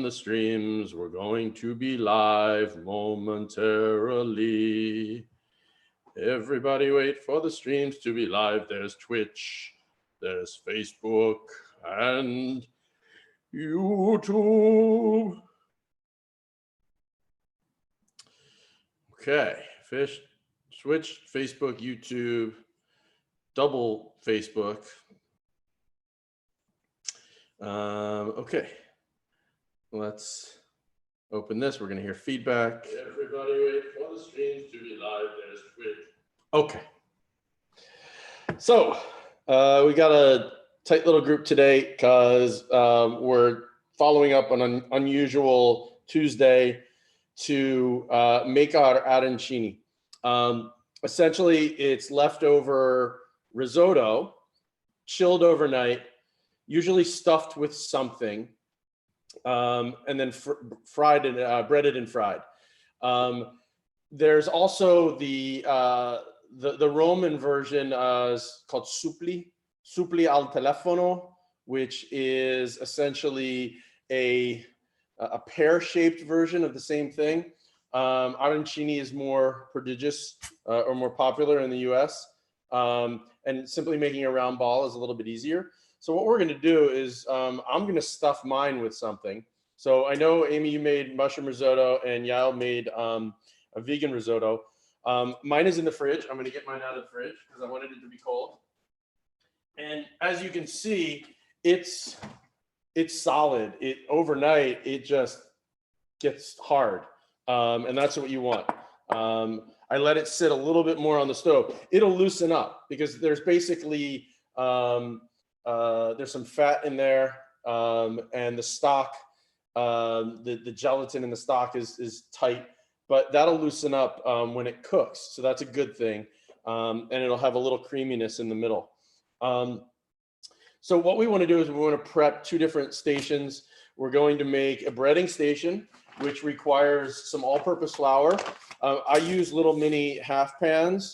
the streams. We're going to be live momentarily. Everybody wait for the streams to be live. There's Twitch, there's Facebook, and YouTube. Okay, Twitch, Facebook, YouTube, double Facebook. Okay, let's open this. We're going to hear feedback. Everybody wait for the streams to be live. There's Twitch. Okay. So we got a tight little group today because we're following up on an unusual Tuesday to make our arancini. Essentially, it's leftover risotto, chilled overnight, usually stuffed with something, and then fried and breaded and fried. There's also the Roman version called supli al telefono, which is essentially a pear-shaped version of the same thing. Arancini is more prodigious or more popular in the US, and simply making a round ball is a little bit easier. So what we're going to do is I'm going to stuff mine with something. So I know, Amy, you made mushroom risotto and Yael made a vegan risotto. Mine is in the fridge. I'm going to get mine out of the fridge because I wanted it to be cold. And as you can see, it's solid. Overnight, it just gets hard. And that's what you want. I let it sit a little bit more on the stove. It'll loosen up because there's basically there's some fat in there, and the stock, the gelatin in the stock is tight, but that'll loosen up when it cooks. So that's a good thing, and it'll have a little creaminess in the middle. So what we want to do is we want to prep two different stations. We're going to make a breading station, which requires some all-purpose flour. I use little mini half pans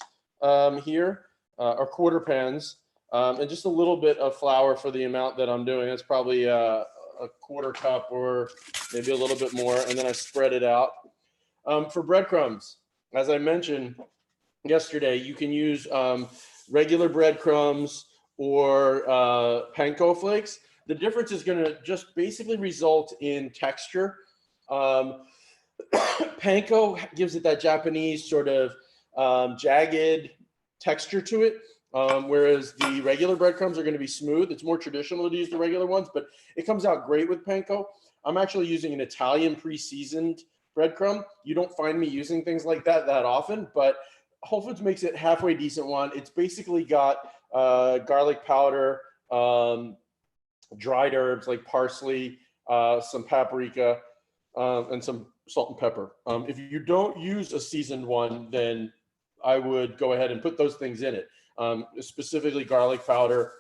here, or quarter pans, and just a little bit of flour for the amount that I'm doing. That's probably a quarter cup or maybe a little bit more, and then I spread it out. For breadcrumbs, as I mentioned yesterday, you can use regular breadcrumbs or panko flakes. The difference is going to just basically result in texture. Panko gives it that Japanese sort of jagged texture to it, whereas the regular breadcrumbs are going to be smooth. It's more traditional to use the regular ones, but it comes out great with panko. I'm actually using an Italian pre-seasoned breadcrumb. You don't find me using things like that often, but Whole Foods makes it halfway decent one. It's basically got garlic powder, dried herbs like parsley, some paprika, and some salt and pepper. If you don't use a seasoned one, then I would go ahead and put those things in it, specifically garlic powder,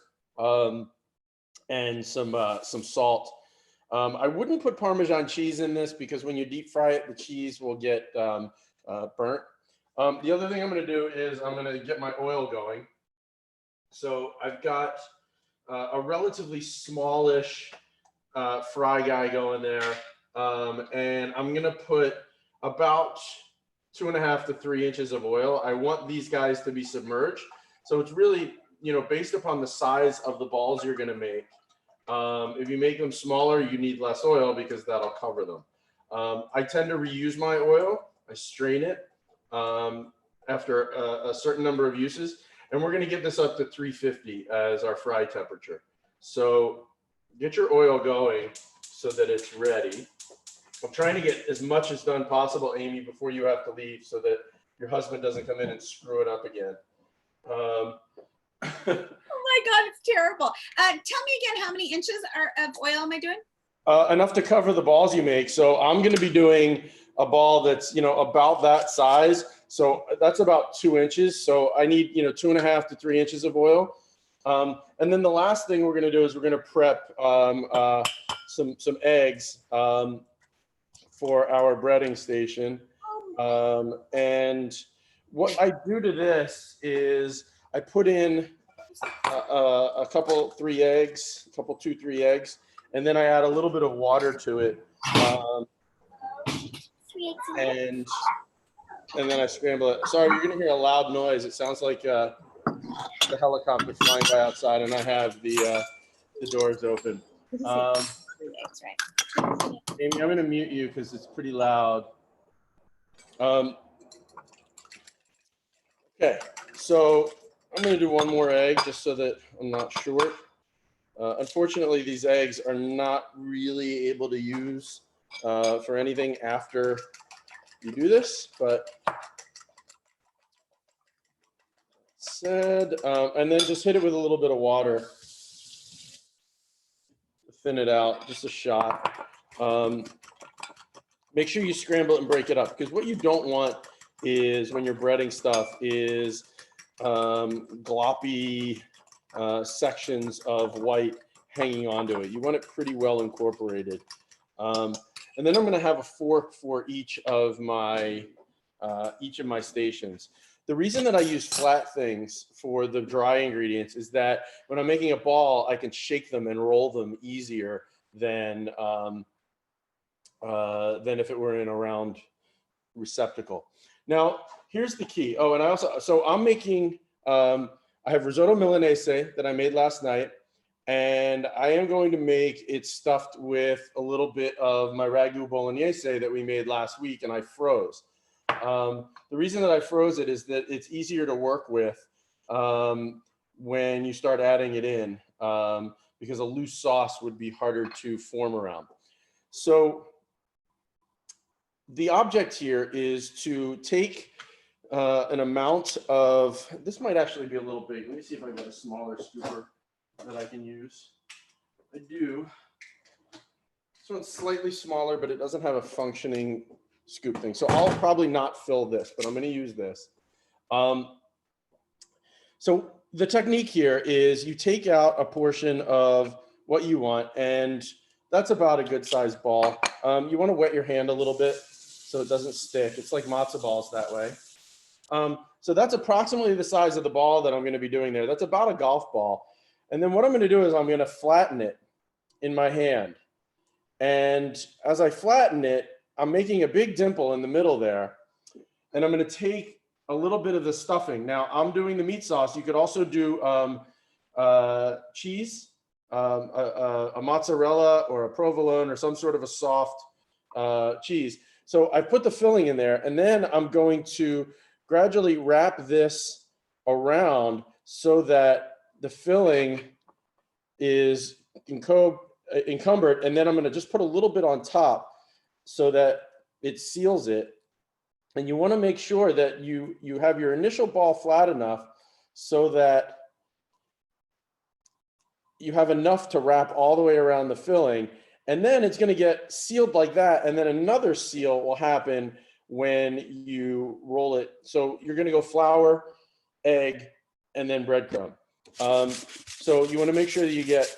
and some salt. I wouldn't put Parmesan cheese in this because when you deep fry it, the cheese will get burnt. The other thing I'm going to do is I'm going to get my oil going. So I've got a relatively smallish fry guy going there, and I'm going to put about 2.5 to 3 inches of oil. I want these guys to be submerged. So it's really, based upon the size of the balls you're going to make. If you make them smaller, you need less oil because that'll cover them. I tend to reuse my oil. I strain it after a certain number of uses. And we're going to get this up to 350 as our fry temperature. So get your oil going so that it's ready. I'm trying to get as much as done possible, Amy, before you have to leave so that your husband doesn't come in and screw it up again. Oh my God, it's terrible. Tell me again, how many inches of oil am I doing? Enough to cover the balls you make. So I'm going to be doing a ball that's, about that size. So that's about 2 inches. So I need, 2.5 to 3 inches of oil. And then the last thing we're going to do is we're going to prep some eggs for our breading station. And what I do to this is I put in a couple, 3 eggs, 2, 3 eggs, and then I add a little bit of water to it And then I scramble it. Sorry, you're gonna hear a loud noise. It sounds like the helicopter flying by outside, and I have the doors open. Amy, I'm gonna mute you because it's pretty loud. Okay, so I'm gonna do one more egg just so that I'm not short. Unfortunately, these eggs are not really able to use for anything after you do this, but said, and then just hit it with a little bit of water. Thin it out, just a shot. Make sure you scramble it and break it up, because what you don't want is when you're breading stuff is gloppy sections of white hanging onto it. You want it pretty well incorporated. And then I'm going to have a fork for each of my stations. The reason that I use flat things for the dry ingredients is that when I'm making a ball, I can shake them and roll them easier than if it were in a round receptacle. Now, here's the key. Oh, and I also, so I'm making, I have risotto Milanese that I made last night, and I am going to make it stuffed with a little bit of my ragu bolognese that we made last week, and I froze. The reason that I froze it is that it's easier to work with when you start adding it in, because a loose sauce would be harder to form around. So the object here is to take an amount of, this might actually be a little big. Let me see if I've got a smaller scooper that I can use. I do. This one's slightly smaller, but it doesn't have a functioning scoop thing. So I'll probably not fill this, but I'm going to use this. So the technique here is you take out a portion of what you want, and that's about a good sized ball. You want to wet your hand a little bit so it doesn't stick. It's like matzo balls that way. So that's approximately the size of the ball that I'm going to be doing there. That's about a golf ball. And then what I'm going to do is I'm going to flatten it in my hand. And as I flatten it, I'm making a big dimple in the middle there. And I'm going to take a little bit of the stuffing. Now, I'm doing the meat sauce. You could also do cheese, a mozzarella or a provolone or some sort of a soft cheese. So I put the filling in there, and then I'm going to gradually wrap this around so that the filling is encumbered, and then I'm going to just put a little bit on top so that it seals it. And you want to make sure that you have your initial ball flat enough so that you have enough to wrap all the way around the filling. And then it's going to get sealed like that. And then another seal will happen when you roll it. So you're going to go flour, egg, and then breadcrumb. So you want to make sure that you get,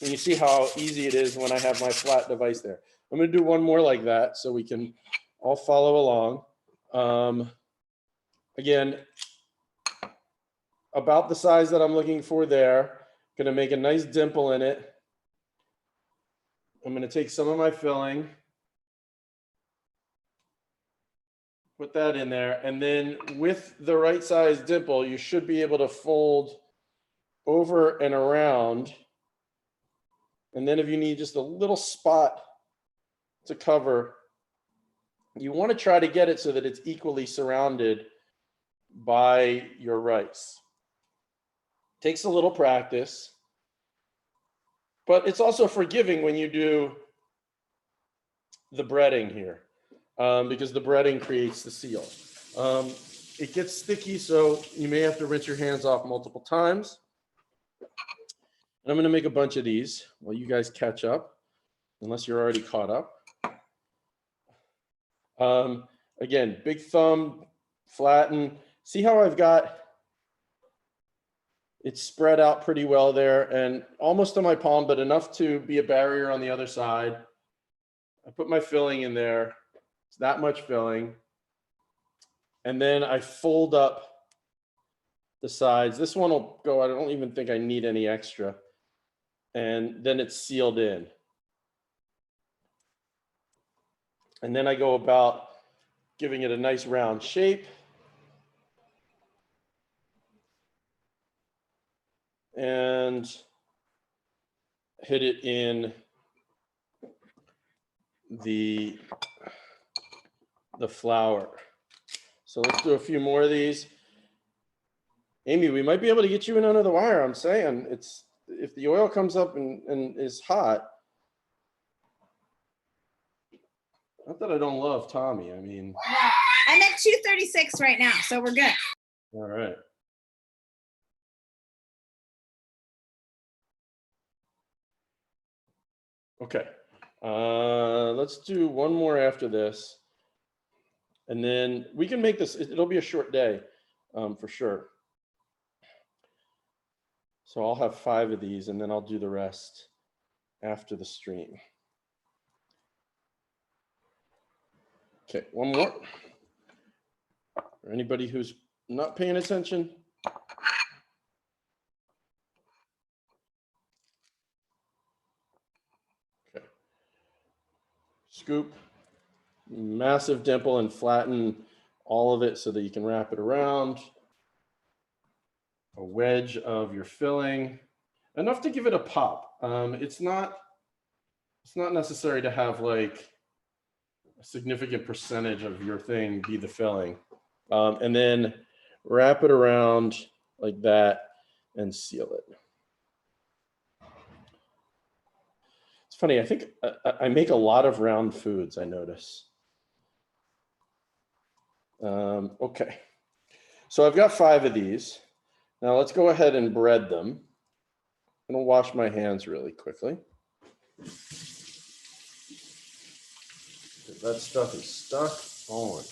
and you see how easy it is when I have my flat device there. I'm going to do one more like that so we can all follow along. Again, about the size that I'm looking for there. Going to make a nice dimple in it. I'm going to take some of my filling, put that in there, and then with the right size dimple, you should be able to fold over and around. And then if you need just a little spot to cover, you want to try to get it so that it's equally surrounded by your rice. Takes a little practice, but it's also forgiving when you do the breading here, because the breading creates the seal. It gets sticky, so you may have to rinse your hands off multiple times. And I'm going to make a bunch of these while you guys catch up, unless you're already caught up. Again, big thumb, flatten. See how I've got it spread out pretty well there and almost to my palm, but enough to be a barrier on the other side. I put my filling in there. It's that much filling. And then I fold up the sides. This one will go, I don't even think I need any extra. And then it's sealed in. And then I go about giving it a nice round shape. And hit it in the flour. So let's do a few more of these. Amy, we might be able to get you in under the wire. I'm saying it's, if the oil comes up and is hot. Not that I don't love Tommy. I mean, I'm at 236 right now, so we're good. All right. Okay. Let's do one more after this. And then we can make this, it'll be a short day for sure. So I'll have 5 of these and then I'll do the rest after the stream. Okay, one more. For anybody who's not paying attention. Okay. Scoop, massive dimple and flatten all of it so that you can wrap it around. A wedge of your filling, enough to give it a pop. It's not necessary to have like a significant percentage of your thing be the filling. And then wrap it around like that and seal it. It's funny, I think I make a lot of round foods, I notice. Okay, so I've got 5 of these. Now let's go ahead and bread them. I'm gonna wash my hands really quickly. That stuff is stuck on.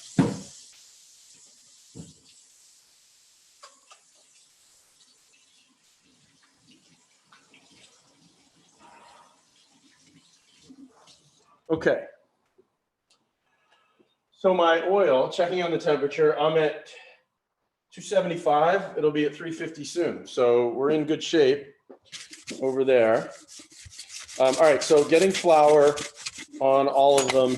Okay. So my oil, checking on the temperature, I'm at 275. It'll be at 350 soon. So we're in good shape over there. All right, so getting flour on all of them.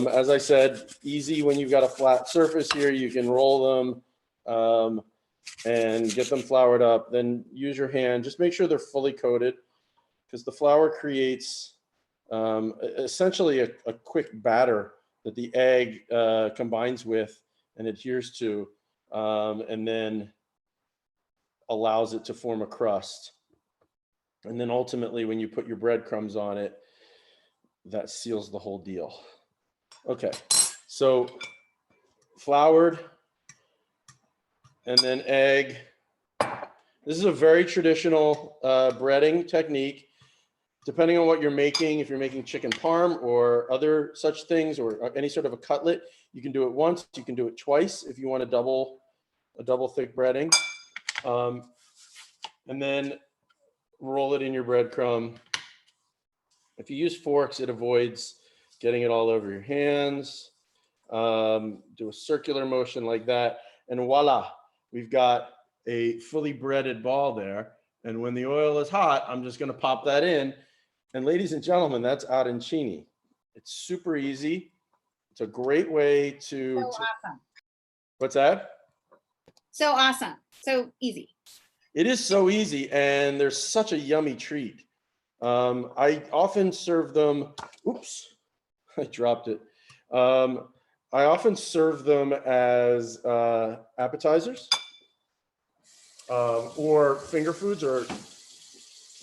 As I said, easy when you've got a flat surface here. You can roll them and get them floured up. Then use your hand. Just make sure they're fully coated because the flour creates essentially a quick batter that the egg combines with and adheres to, and then allows it to form a crust. And then ultimately, when you put your breadcrumbs on it, that seals the whole deal. Okay, so floured and then egg. This is a very traditional breading technique. Depending on what you're making, if you're making chicken parm or other such things, or any sort of a cutlet, you can do it once, you can do it twice if you want a double thick breading. And then roll it in your breadcrumb. If you use forks, it avoids getting it all over your hands. Do a circular motion like that, and voila, we've got a fully breaded ball there. And when the oil is hot, I'm just gonna pop that in. And ladies and gentlemen, that's arancini. It's super easy. It's a great way to. So awesome. What's that? So awesome. So easy. It is so easy, and there's such a yummy treat. I often serve them. Oops, I dropped it. I often serve them as appetizers or finger foods, or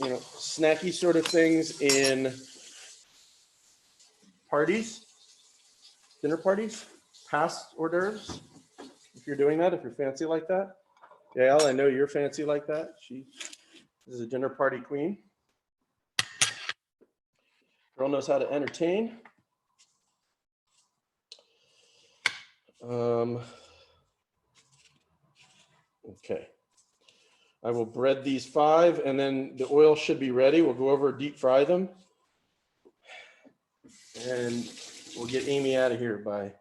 snacky sort of things in parties, dinner parties, past hors d'oeuvres. If you're doing that, if you're fancy like that. Yael, I know you're fancy like that. She is a dinner party queen. Girl knows how to entertain. Okay. I will bread these 5, and then the oil should be ready. We'll go over, deep fry them, and we'll get Amy out of here by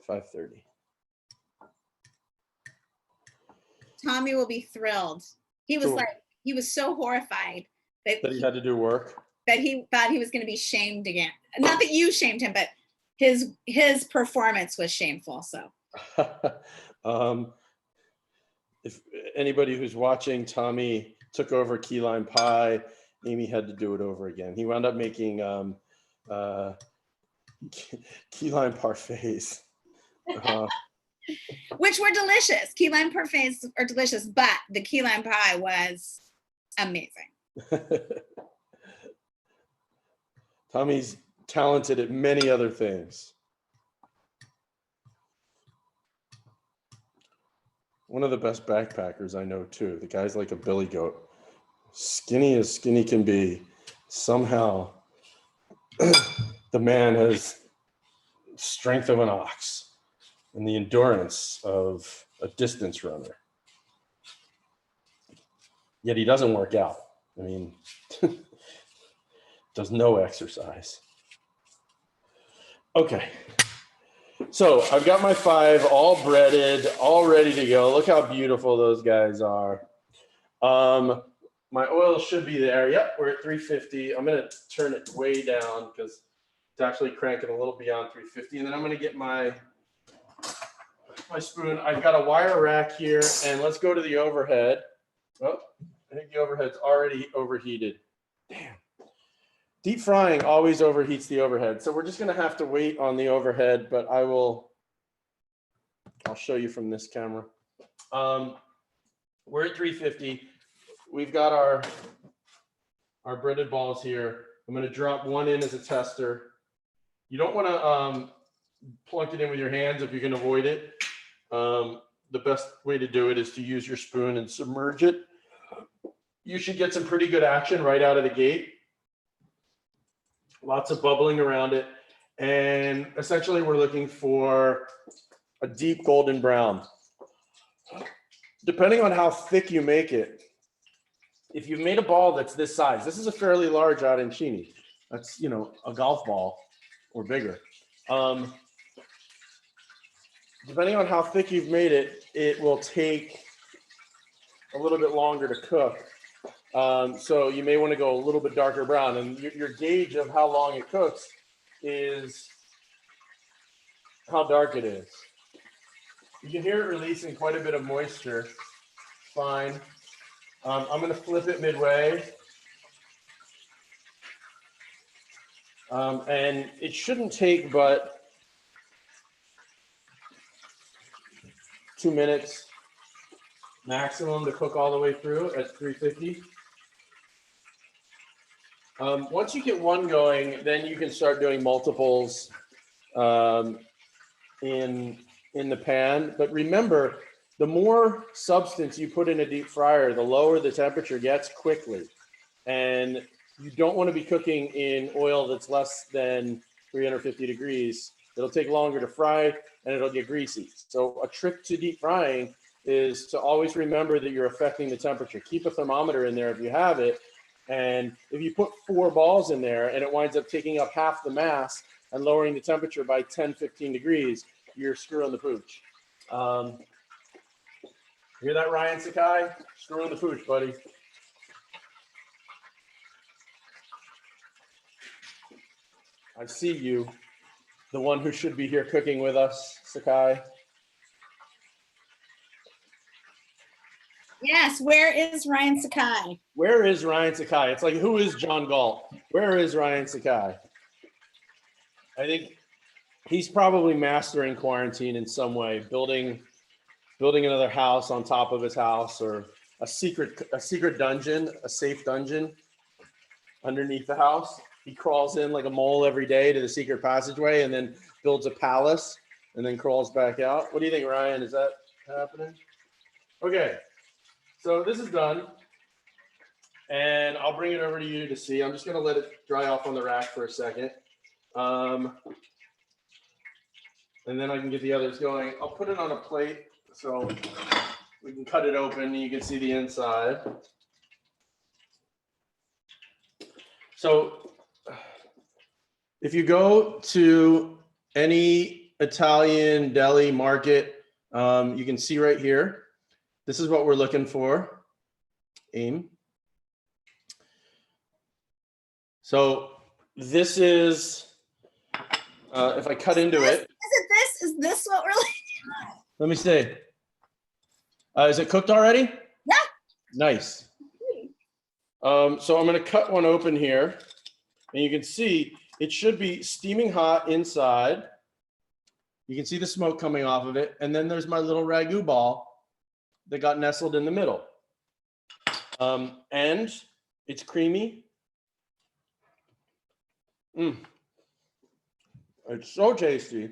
5:30. Tommy will be thrilled. He was Cool. he was so horrified that he had to do work. That he thought he was going to be shamed again. Not that you shamed him, but his performance was shameful. So if anybody who's watching, Tommy took over key lime pie. Amy had to do it over again. He wound up making key lime parfaits. Which were delicious. Key lime parfaits are delicious, but the key lime pie was amazing. Tommy's talented at many other things. One of the best backpackers I know too. The guy's like a billy goat. Skinny as skinny can be. Somehow the man has strength of an ox and the endurance of a distance runner. Yet he doesn't work out. I mean, does no exercise. Okay. So I've got my 5 all breaded, all ready to go. Look how beautiful those guys are. My oil should be there. Yep, we're at 350. I'm going to turn it way down because it's actually cranking a little beyond 350. And then I'm going to get my spoon. I've got a wire rack here, and let's go to the overhead. Oh, I think the overhead's already overheated. Damn. Deep frying always overheats the overhead. So we're just going to have to wait on the overhead, but I'll show you from this camera. We're at 350. We've got our breaded balls here. I'm going to drop one in as a tester. You don't want to plunk it in with your hands if you can avoid it. The best way to do it is to use your spoon and submerge it. You should get some pretty good action right out of the gate. Lots of bubbling around it. And essentially we're looking for a deep golden brown. Depending on how thick you make it, if you've made a ball that's this size, this is a fairly large arancini. That's, you know, a golf ball or bigger. Depending on how thick you've made it, it will take a little bit longer to cook. So you may want to go a little bit darker brown, and your gauge of how long it cooks is how dark it is. You can hear it releasing quite a bit of moisture. Fine. I'm going to flip it midway. And it shouldn't take but 2 minutes maximum to cook all the way through at 350. Once you get one going, then you can start doing multiples in the pan. But remember, the more substance you put in a deep fryer, the lower the temperature gets quickly. And you don't want to be cooking in oil that's less than 350 degrees. It'll take longer to fry and it'll get greasy. So a trick to deep frying is to always remember that you're affecting the temperature. Keep a thermometer in there if you have it. And if you put 4 balls in there and it winds up taking up half the mass and lowering the temperature by 10, 15 degrees, you're screwing the pooch. Hear that, Ryan Sakai? Screwing the pooch, buddy. I see you, the one who should be here cooking with us, Sakai. Yes, where is Ryan Sakai? Where is Ryan Sakai? It's like, who is John Galt? Where is Ryan Sakai? I think he's probably mastering quarantine in some way, building another house on top of his house, or a secret dungeon, a safe dungeon underneath the house. He crawls in like a mole every day to the secret passageway and then builds a palace and then crawls back out. What do you think, Ryan? Is that happening? Okay, so this is done. And I'll bring it over to you to see. I'm just gonna let it dry off on the rack for a second. And then I can get the others going. I'll put it on a plate so we can cut it open and you can see the inside. So if you go to any Italian deli market, you can see right here, this is what we're looking for. Aim. So this is If I cut into it. Is it this? Is this what we're like? Let me see. Is it cooked already? Yeah. Nice. So I'm going to cut one open here, and you can see it should be steaming hot inside. You can see the smoke coming off of it, and then there's my little ragu ball that got nestled in the middle. And it's creamy. It's so tasty.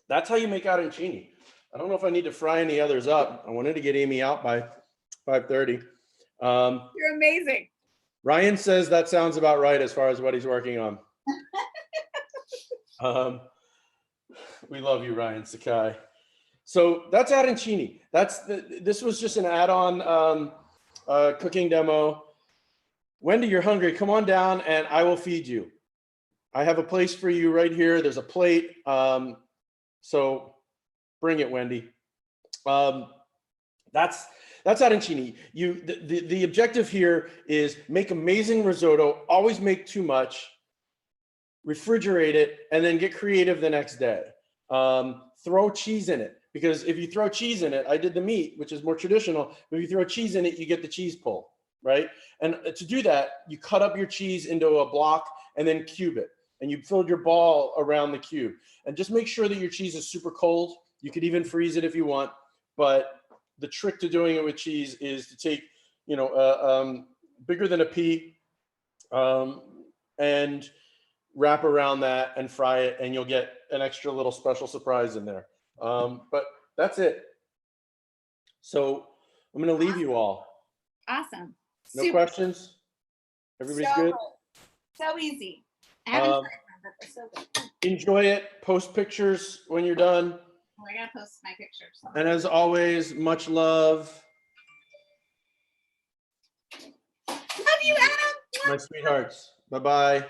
That's how you make arancini. I don't know if I need to fry any others up. I wanted to get Amy out by 5:30. You're amazing. Ryan says that sounds about right as far as what he's working on. We love you, Ryan Sakai. So that's arancini. This was just an add-on cooking demo. Wendy, you're hungry. Come on down and I will feed you. I have a place for you right here. There's a plate. So bring it, Wendy. That's arancini. The objective here is make amazing risotto, always make too much, refrigerate it, and then get creative the next day. Throw cheese in it, because if you throw cheese in it, I did the meat, which is more traditional. If you throw cheese in it, you get the cheese pull, right? And to do that, you cut up your cheese into a block and then cube it. And you filled your ball around the cube. And just make sure that your cheese is super cold. You could even freeze it if you want. But the trick to doing it with cheese is to take, bigger than a pea, and wrap around that and fry it, and you'll get an extra little special surprise in there. But that's it. So I'm going to leave you all. Awesome. No questions? Everybody's good? So easy. I haven't tried them, but they're so good. Enjoy it. Post pictures when you're done. Well, I gotta post my pictures. And as always, much love. Love you, Adam. My sweethearts. Bye-bye.